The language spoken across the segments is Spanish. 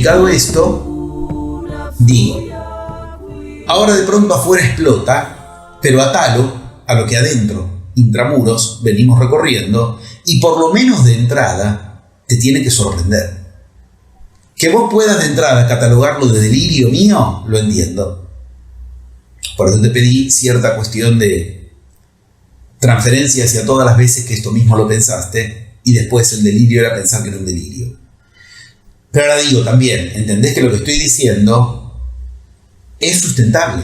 ubicado esto, digo, ahora de pronto afuera explota, pero atalo a lo que adentro, intramuros, venimos recorriendo, y por lo menos de entrada te tiene que sorprender. Que vos puedas de entrada catalogarlo de delirio mío, lo entiendo. Por eso te pedí cierta cuestión de transferencia hacia todas las veces que esto mismo lo pensaste, y después el delirio era pensar que era un delirio. Pero ahora digo también, ¿entendés que lo que estoy diciendo es sustentable?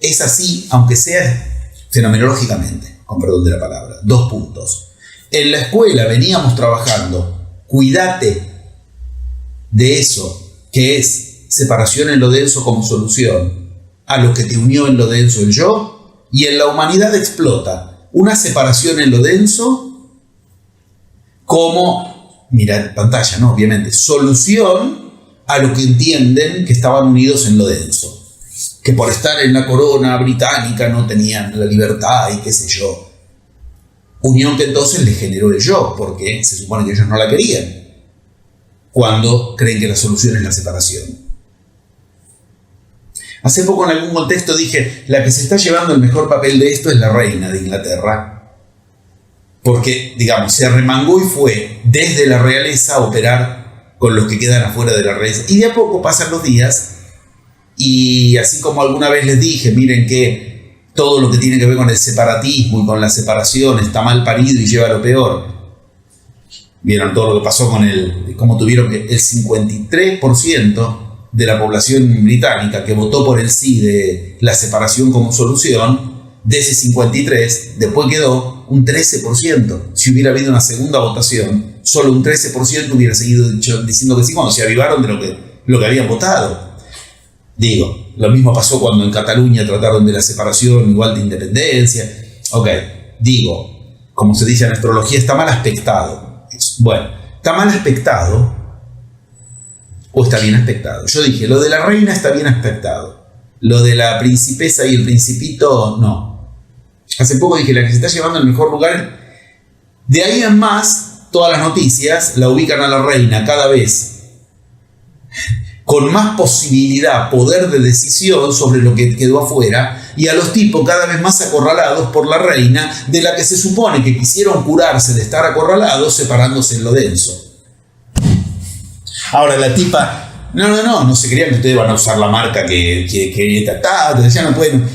Es así, aunque sea fenomenológicamente, con perdón de la palabra. 2 puntos. En la escuela veníamos trabajando, cuídate de eso, que es separación en lo denso como solución, a lo que te unió en lo denso el yo, y en la humanidad explota una separación en lo denso como, mira en pantalla, ¿no? Obviamente, solución a lo que entienden que estaban unidos en lo denso. Que por estar en la corona británica no tenían la libertad y qué sé yo. Unión que entonces les generó el yo, porque se supone que ellos no la querían, cuando creen que la solución es la separación. Hace poco en algún contexto dije, la que se está llevando el mejor papel de esto es la reina de Inglaterra, porque, digamos, se arremangó y fue desde la realeza a operar con los que quedan afuera de la realeza. Y de a poco pasan los días, y así como alguna vez les dije, miren que todo lo que tiene que ver con el separatismo y con la separación está mal parido y lleva a lo peor. Vieron todo lo que pasó con cómo tuvieron que el 53% de la población británica que votó por el sí de la separación como solución, de ese 53, después quedó un 13%. Si hubiera habido una segunda votación, solo un 13% hubiera seguido diciendo que sí, cuando se avivaron de lo que habían votado. Digo, lo mismo pasó cuando en Cataluña trataron de la separación igual de independencia. Ok, digo, como se dice en astrología, está mal aspectado. Bueno, ¿está mal aspectado o está bien aspectado? Yo dije, lo de la reina está bien aspectado. Lo de la principesa y el principito, no. Hace poco dije, la que se está llevando al mejor lugar. De ahí en más, todas las noticias la ubican a la reina cada vez con más posibilidad, poder de decisión sobre lo que quedó afuera, y a los tipos cada vez más acorralados por la reina, de la que se supone que quisieron curarse de estar acorralados separándose en lo denso. Ahora la tipa, no se creían que ustedes van a usar la marca que ya no pueden.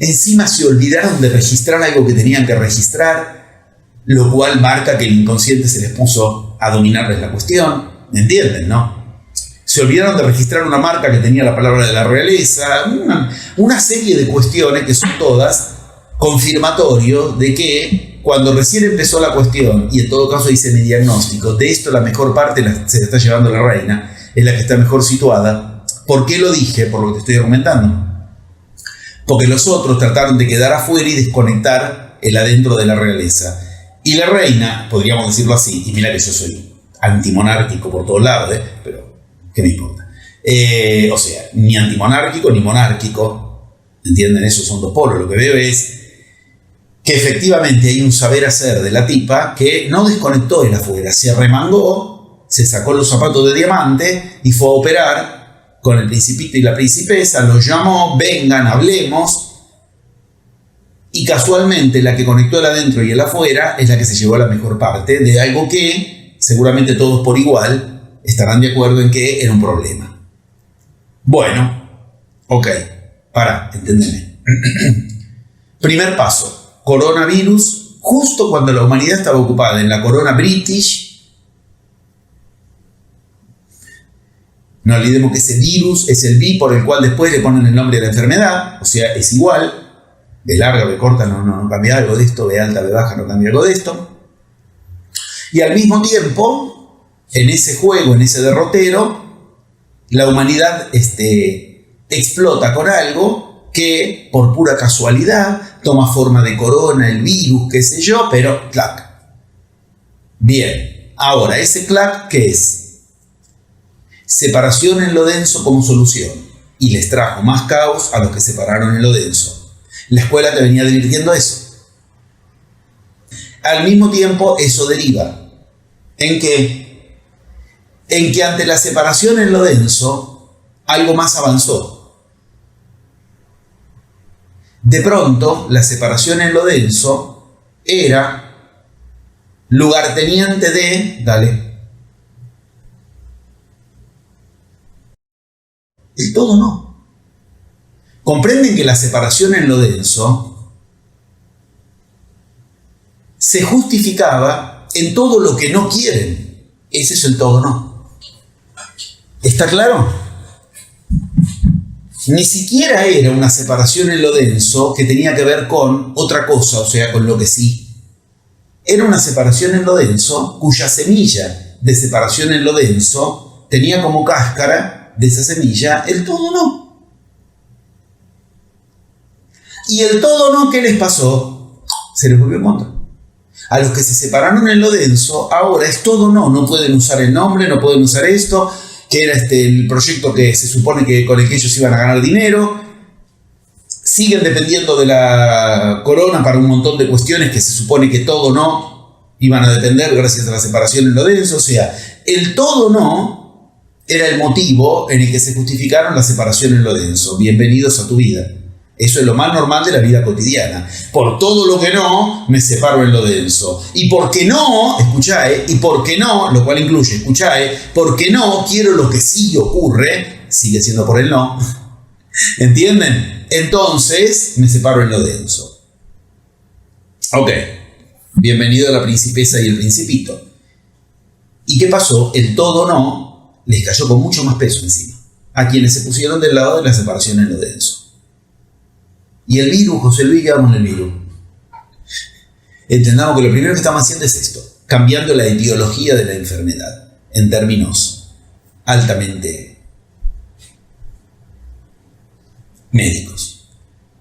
Encima se olvidaron de registrar algo que tenían que registrar, lo cual marca que el inconsciente se les puso a dominarles la cuestión. ¿Me entienden, no? Se olvidaron de registrar una marca que tenía la palabra de la realeza, una serie de cuestiones que son todas confirmatorios de que cuando recién empezó la cuestión, y en todo caso hice mi diagnóstico, de esto la mejor parte se la está llevando la reina, es la que está mejor situada. ¿Por qué lo dije? Por lo que te estoy argumentando. Porque los otros trataron de quedar afuera y desconectar el adentro de la realeza. Y la reina, podríamos decirlo así, y mira que yo soy antimonárquico por todos lados, pero ¿qué me importa? O sea, ni antimonárquico ni monárquico, ¿entienden? Esos son 2 polos. Lo que veo es que efectivamente hay un saber hacer de la tipa que no desconectó el afuera, se remangó, se sacó los zapatos de diamante y fue a operar con el principito y la principesa, los llamó, vengan, hablemos, y casualmente la que conectó el adentro y el afuera es la que se llevó a la mejor parte de algo que seguramente todos por igual estarán de acuerdo en que era un problema. Bueno, ok, entendeme. Primer paso, coronavirus, justo cuando la humanidad estaba ocupada en la corona British. No olvidemos que ese virus es el B por el cual después le ponen el nombre de la enfermedad, o sea, es igual. B larga, B corta, no cambia algo de esto, B alta, B baja, no cambia algo de esto. Y al mismo tiempo, en ese juego, en ese derrotero, la humanidad explota con algo que, por pura casualidad, toma forma de corona, el virus, qué sé yo, pero clac. Bien, ahora, ese clac, ¿qué es? Separación en lo denso como solución. Y les trajo más caos a los que separaron en lo denso. La escuela te venía advirtiendo eso. Al mismo tiempo, eso deriva en que en que ante la separación en lo denso, algo más avanzó. De pronto, la separación en lo denso era lugarteniente de, el todo no. Comprenden que la separación en lo denso se justificaba en todo lo que no quieren. Ese es el todo no. ¿Está claro? Ni siquiera era una separación en lo denso que tenía que ver con otra cosa, o sea, con lo que sí. Era una separación en lo denso cuya semilla de separación en lo denso tenía como cáscara de esa semilla el todo no. Y el todo no, ¿qué les pasó? Se les volvió en contra. A los que se separaron en lo denso, ahora es todo no. No pueden usar el nombre, no pueden usar esto, que era el proyecto que se supone que con el que ellos iban a ganar dinero. Siguen dependiendo de la corona para un montón de cuestiones que se supone que todo no iban a depender gracias a la separación en lo denso. O sea, el todo no era el motivo en el que se justificaron la separación en lo denso. Bienvenidos a tu vida. Eso es lo más normal de la vida cotidiana. Por todo lo que no, me separo en lo denso. Y porque no, escuchae, y porque no, lo cual incluye, escuchae, porque no quiero lo que sí ocurre, sigue siendo por el no. ¿Entienden? Entonces, me separo en lo denso. Ok. Bienvenido a la princesa y el principito. ¿Y qué pasó? El todo no les cayó con mucho más peso encima. A quienes se pusieron del lado de la separación en lo denso. Y el virus, José Luis, ¿qué hago con el virus? Entendamos que lo primero que estamos haciendo es esto, cambiando la etiología de la enfermedad, en términos altamente médicos.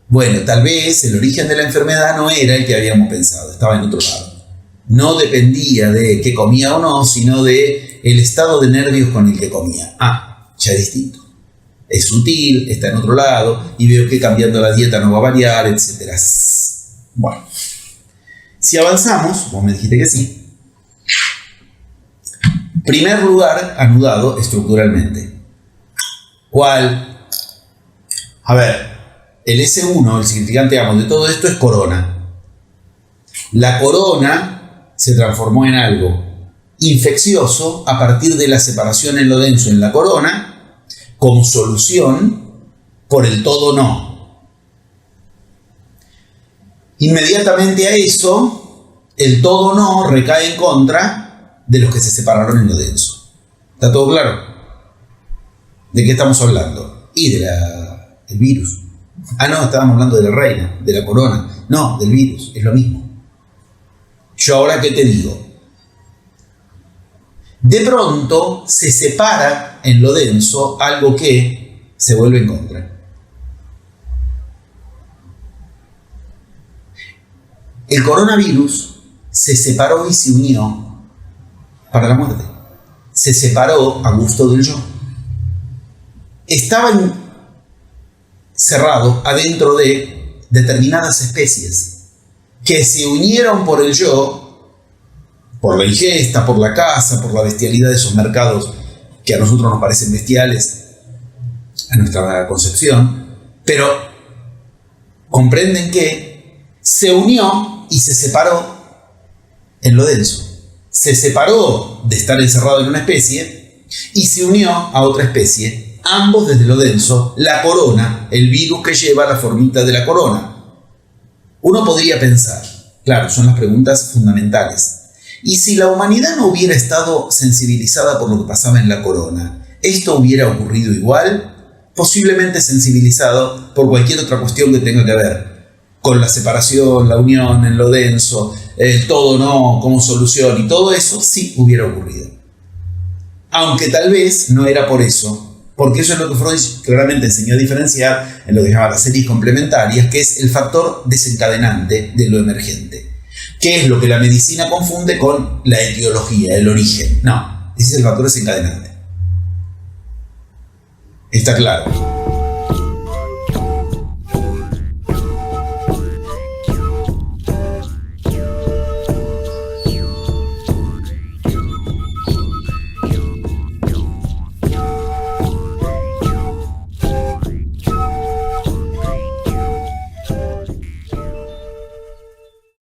Bueno, tal vez el origen de la enfermedad no era el que habíamos pensado, estaba en otro lado. No dependía de qué comía o no, sino de el estado de nervios con el que comía. Ya es distinto. Es sutil, está en otro lado, y veo que cambiando la dieta no va a variar, etc. Bueno, si avanzamos, vos me dijiste que sí. Primer lugar, anudado estructuralmente. ¿Cuál? A ver, el S1, el significante, de todo esto es corona. La corona se transformó en algo infeccioso a partir de la separación en lo denso en la corona, como solución por el todo no. Inmediatamente a eso, el todo no recae en contra de los que se separaron en lo denso. ¿Está todo claro? ¿De qué estamos hablando? Y del virus. No, estábamos hablando de la reina, de la corona. No, del virus, es lo mismo. Yo ahora, ¿qué te digo? De pronto se separa en lo denso algo que se vuelve en contra. El coronavirus se separó y se unió para la muerte. Se separó a gusto del yo. Estaba cerrado adentro de determinadas especies que se unieron por el yo, por la ingesta, por la caza, por la bestialidad de esos mercados que a nosotros nos parecen bestiales, a nuestra concepción, pero comprenden que se unió y se separó en lo denso. Se separó de estar encerrado en una especie y se unió a otra especie, ambos desde lo denso, la corona, el virus que lleva la formita de la corona. Uno podría pensar, claro, son las preguntas fundamentales. Y si la humanidad no hubiera estado sensibilizada por lo que pasaba en la corona, ¿esto hubiera ocurrido igual? Posiblemente sensibilizado por cualquier otra cuestión que tenga que ver con la separación, la unión en lo denso, el todo no como solución, y todo eso sí hubiera ocurrido. Aunque tal vez no era por eso, porque eso es lo que Freud claramente enseñó a diferenciar en lo que se llama las series complementarias, que es el factor desencadenante de lo emergente. ¿Qué es lo que la medicina confunde con la etiología, el origen? No, ese es el factor desencadenante. Está claro.